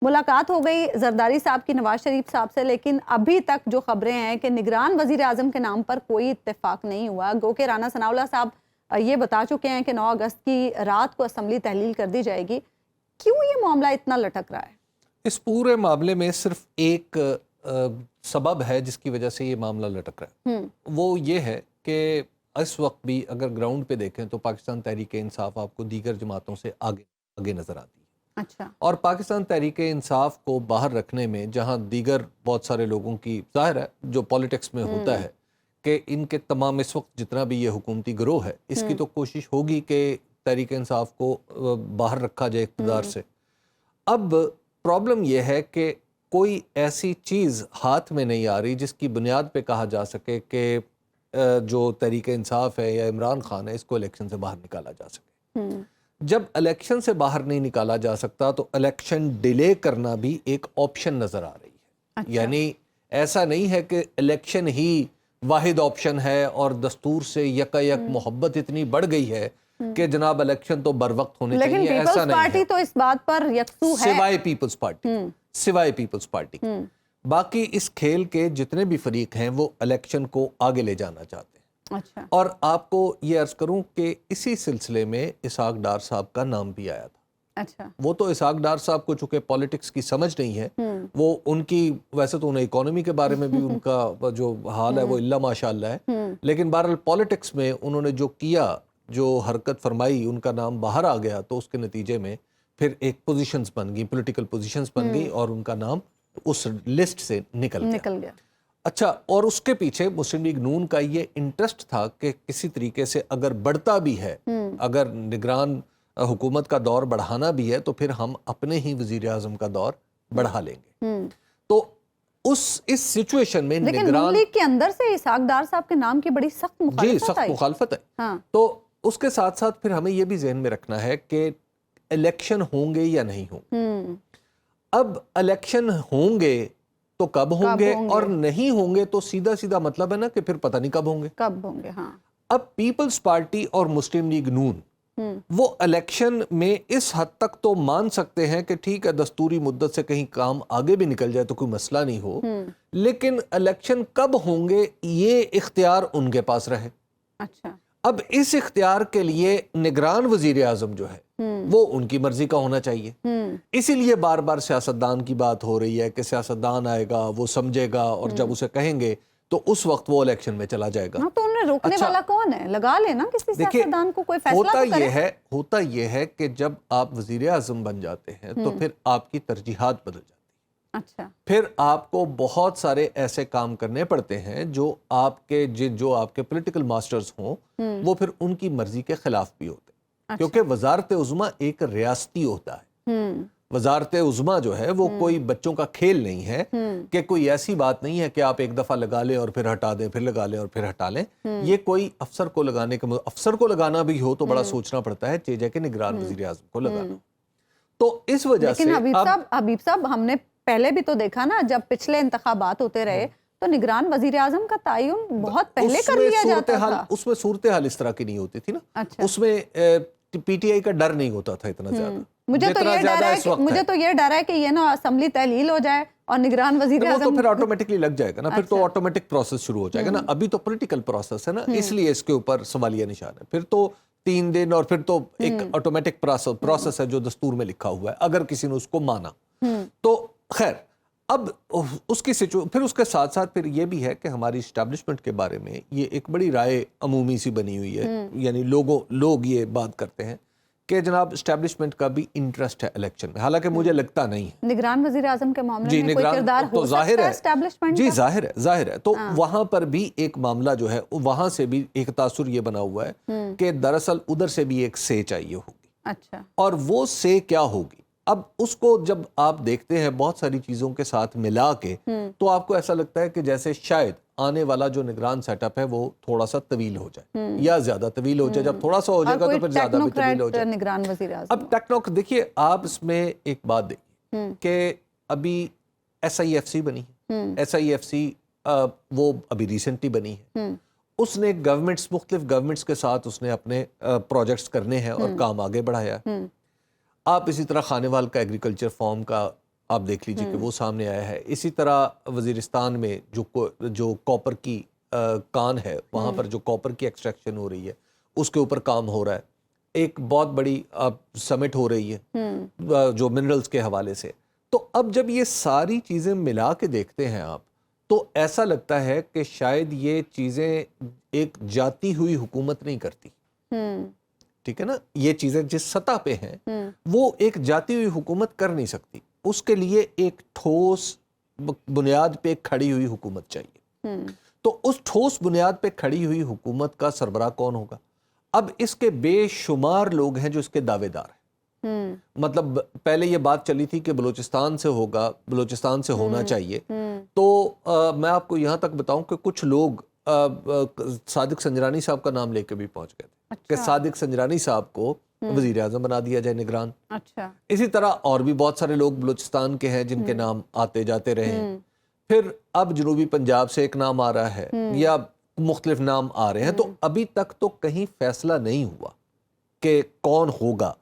ملاقات ہو گئی زرداری صاحب کی نواز شریف صاحب سے، لیکن ابھی تک جو خبریں ہیں کہ نگران وزیر اعظم کے نام پر کوئی اتفاق نہیں ہوا. گو کہ رانا ثناء اللہ صاحب یہ بتا چکے ہیں کہ 9 اگست کی رات کو اسمبلی تحلیل کر دی جائے گی. کیوں یہ معاملہ اتنا لٹک رہا ہے؟ اس پورے معاملے میں صرف ایک سبب ہے جس کی وجہ سے یہ معاملہ لٹک رہا ہے. وہ یہ ہے کہ اس وقت بھی اگر گراؤنڈ پہ دیکھیں تو پاکستان تحریک انصاف آپ کو دیگر جماعتوں سے آگے نظر آتی ہے. اچھا. اور پاکستان تحریک انصاف کو باہر رکھنے میں جہاں دیگر بہت سارے لوگوں کی ظاہر ہے جو پولیٹکس میں ہوتا ہے کہ ان کے تمام اس وقت جتنا بھی یہ حکومتی گروہ ہے اس کی تو کوشش ہوگی کہ تحریک انصاف کو باہر رکھا جائے اقتدار سے. اب پرابلم یہ ہے کہ کوئی ایسی چیز ہاتھ میں نہیں آ رہی جس کی بنیاد پہ کہا جا سکے کہ جو تحریک انصاف ہے یا عمران خان ہے اس کو الیکشن سے باہر نکالا جا سکے. جب الیکشن سے باہر نہیں نکالا جا سکتا تو الیکشن ڈیلے کرنا بھی ایک آپشن نظر آ رہی ہے. اچھا. یعنی ایسا نہیں ہے کہ الیکشن ہی واحد آپشن ہے اور دستور سے یک محبت اتنی بڑھ گئی ہے کہ جناب الیکشن تو بر وقت ہونے چاہیے. لیکن ایسا پیپلز نہیں پارٹی ہے. تو اس بات پر یکسو ہے. سوائے پیپلز پارٹی باقی اس کھیل کے جتنے بھی فریق ہیں وہ الیکشن کو آگے لے جانا چاہتے ہیں. اچھا. اور آپ کو یہ عرض کروں کہ اسی سلسلے میں اسحاق ڈار صاحب کا نام بھی آیا تھا. اچھا. وہ تو اسحاق ڈار صاحب کو چونکہ پالیٹکس کی سمجھ نہیں ہے, وہ ان کی ویسے تو انہیں اکانومی کے بارے میں بھی ان کا جو حال ہے وہ اللہ ماشاء اللہ ہے, لیکن بہرحال پالیٹکس میں انہوں نے جو کیا, جو حرکت فرمائی, ان کا نام باہر آ گیا تو اس کے نتیجے میں پھر ایک پوزیشنز بن گئی, پولیٹیکل پوزیشنز بن گئی اور ان کا نام اس لسٹ سے نکل گیا. اچھا, اور اس کے پیچھے مسلم لیگ نون کا یہ انٹرسٹ تھا کہ کسی طریقے سے اگر بڑھتا بھی ہے, اگر نگران حکومت کا دور بڑھانا بھی ہے تو پھر ہم اپنے ہی وزیر اعظم کا دور بڑھا لیں گے. تو اس سچویشن میں لیکن نون لیگ کے اندر سے اسحاق ڈار صاحب کے نام کی بڑی سخت مخالفت جی سخت مخالفت ہے. تو اس کے ساتھ ساتھ پھر ہمیں یہ بھی ذہن میں رکھنا ہے کہ الیکشن ہوں گے یا نہیں ہوں. اب الیکشن ہوں گے تو کب ہوں گے, اور نہیں ہوں گے تو سیدھا سیدھا مطلب ہے نا کہ پھر پتہ نہیں کب ہوں گے. ہاں. اب پیپلز پارٹی اور مسلم لیگ نون وہ الیکشن میں اس حد تک تو مان سکتے ہیں کہ ٹھیک ہے دستوری مدت سے کہیں کام آگے بھی نکل جائے تو کوئی مسئلہ نہیں ہو, لیکن الیکشن کب ہوں گے یہ اختیار ان کے پاس رہے. اچھا. اب اس اختیار کے لیے نگران وزیر اعظم جو ہے وہ ان کی مرضی کا ہونا چاہیے. اسی لیے بار بار سیاستدان کی بات ہو رہی ہے کہ سیاستدان آئے گا, وہ سمجھے گا, اور جب اسے کہیں گے تو اس وقت وہ الیکشن میں چلا جائے گا. تو انہیں روکنے والا کون ہے؟ لگا لینا کسی سیاستدان کو, کوئی فیصلہ تو کرے. ہوتا یہ ہے کہ جب آپ وزیر اعظم بن جاتے ہیں تو پھر آپ کی ترجیحات بدل جاتی ہیں. اچھا. پھر آپ کو بہت سارے ایسے کام کرنے پڑتے ہیں جو آپ کے پولیٹیکل ماسٹرز ہوں وہ پھر ان کی مرضی کے خلاف بھی ہوتے ہیں. کیونکہ وزارت عظمیٰ ایک ریاستی ہوتا ہے. وزارت عظمیٰ جو ہے وہ کوئی بچوں کا کھیل نہیں ہے کہ کوئی ایسی بات نہیں ہے کہ آپ ایک دفعہ لگا لیں اور پھر ہٹا دیں, پھر لگا لیں اور پھر ہٹا لیں. یہ کوئی افسر کو لگانا بھی ہو تو بڑا سوچنا پڑتا ہے, چیز ہے کہ نگران وزیر اعظم کو لگانا. تو اس وجہ سے حبیب صاحب ہم نے پہلے بھی تو دیکھا نا, جب پچھلے انتخابات ہوتے رہے تو نگران وزیر اعظم کا تعین بہت پہلے کر لیا جاتا تھا. اس میں صورتحال اس طرح کی نہیں ہوتی تھی نا. اس میں پی ٹی آئی کا ڈر نہیں ہوتا تھا اتنا زیادہ. مجھے تو یہ ڈر ہے کہ یہ نا اسمبلی تحلیل ہو جائے اور نگران وزیر اعظم, تو پھر آٹومیٹکلی لگ جائے گا نا, پھر تو آٹومیٹک پروسیس شروع ہو جائے گا نا. ابھی تو پولیٹیکل پروسیس ہے نا, اس لیے اس کے اوپر سوالیہ نشان ہے. پھر تو 3 دن اور پھر تو ایک آٹومیٹک پروسیس ہے جو دستور میں لکھا ہوا ہے اگر کسی نے اس کو مانا تو. خیر, اب اس کی پھر اس کے ساتھ ساتھ پھر یہ بھی ہے کہ ہماری اسٹیبلشمنٹ کے بارے میں یہ ایک بڑی رائے عمومی سی بنی ہوئی ہے. یعنی لوگ یہ بات کرتے ہیں کہ جناب اسٹیبلشمنٹ کا بھی انٹرسٹ ہے الیکشن میں, حالانکہ مجھے لگتا نہیں ہے. نگران وزیر اعظم کے معاملے میں کوئی کردار ہو سکتا ہے اسٹیبلشمنٹ کا؟ جی ظاہر ہے. تو وہاں پر بھی ایک معاملہ جو ہے وہاں سے بھی ایک تاثر یہ بنا ہوا ہے کہ دراصل ادھر سے بھی ایک سے چاہیے ہوگی. اچھا. اور وہ سے کیا ہوگی, اب اس کو جب آپ دیکھتے ہیں بہت ساری چیزوں کے ساتھ ملا کے تو آپ کو ایسا لگتا ہے کہ جیسے شاید آنے والا جو نگران سیٹ اپ ہے وہ تھوڑا سا طویل ہو جائے یا زیادہ طویل ہو جائے. جب تھوڑا سا ہو جائے گا تو پھر زیادہ بھی طویل ہو جائے. نگران وزیر اعظم اب ٹیکنوک دیکھیے, آپ اس میں ایک بات دیکھیے کہ ابھی ایس آئی ایف سی بنی ہے. ایس آئی ایف سی وہ ابھی ریسنٹلی بنی ہے. اس نے مختلف گورنمنٹس کے ساتھ اس نے اپنے پروجیکٹس کرنے ہیں اور کام آگے بڑھایا. آپ اسی طرح خانیوال کا ایگریکلچر فارم کا آپ دیکھ لیجئے کہ وہ سامنے آیا ہے. اسی طرح وزیرستان میں جو کاپر کی کان ہے وہاں پر جو کاپر کی ایکسٹریکشن ہو رہی ہے اس کے اوپر کام ہو رہا ہے. ایک بہت بڑی سمٹ ہو رہی ہے جو منرلز کے حوالے سے. تو اب جب یہ ساری چیزیں ملا کے دیکھتے ہیں آپ تو ایسا لگتا ہے کہ شاید یہ چیزیں ایک جاتی ہوئی حکومت نہیں کرتی. ٹھیک ہے نا, یہ چیزیں جس سطح پہ ہیں وہ ایک جاتی ہوئی حکومت کر نہیں سکتی. اس کے لیے ایک ٹھوس بنیاد پہ کھڑی ہوئی حکومت چاہیے. تو اس ٹھوس بنیاد پہ کھڑی ہوئی حکومت کا سربراہ کون ہوگا؟ اب اس کے بے شمار لوگ ہیں جو اس کے دعوے دار ہیں. مطلب پہلے یہ بات چلی تھی کہ بلوچستان سے ہوگا, بلوچستان سے ہونا چاہیے. تو میں آپ کو یہاں تک بتاؤں کہ کچھ لوگ صادق سنجرانی صاحب کا نام لے کے بھی پہنچ گئے تھے کہ صادق سنجرانی صاحب کو وزیر اعظم بنا دیا جائے نگران. اسی طرح اور بھی بہت سارے لوگ بلوچستان کے ہیں جن کے نام آتے جاتے رہے ہیں. پھر اب جنوبی پنجاب سے ایک نام آ رہا ہے یا مختلف نام آ رہے ہیں. تو ابھی تک تو کہیں فیصلہ نہیں ہوا کہ کون ہوگا.